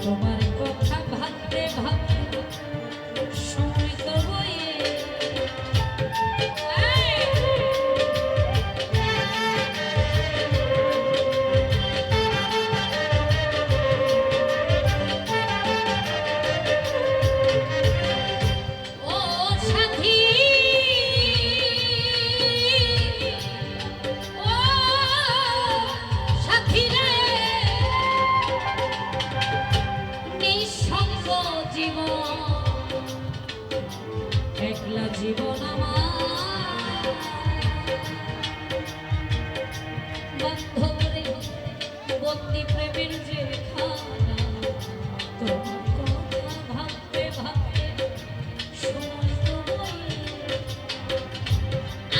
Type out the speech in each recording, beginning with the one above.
তোমার কথা ভাবতে ভাবতে সময় তো বইয়ে ও সাথী ও সাথী রে নিঃসঙ্গ জীবন একলা জীবন আমার বন্ধরে বন্দি প্রেমের যে খানা তোমার কথা ভাবতে ভাবতে সময় তো বইয়ে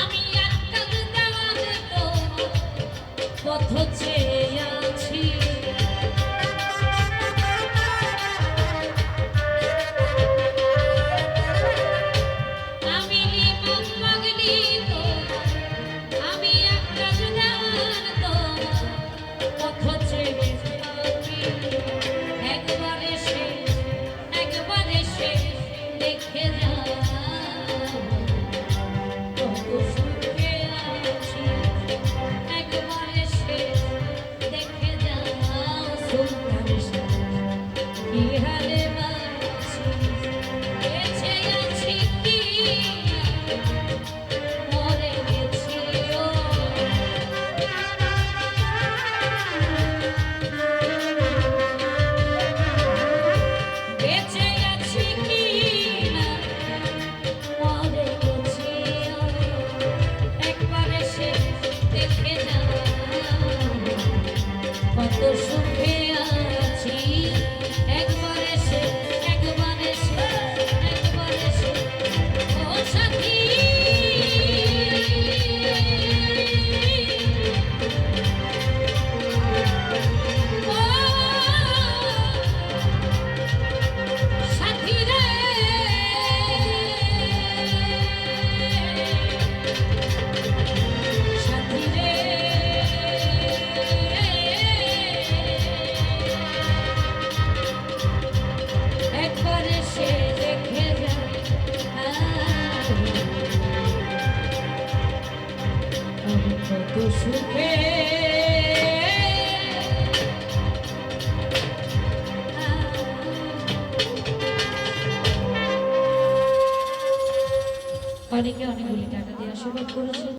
আমি একটা দেওয়ালে তোমার পথ চেয়ে আছি সুখে অনেকে অনেকগুলি টাকা দিয়ে আশীর্বাদ করেছে।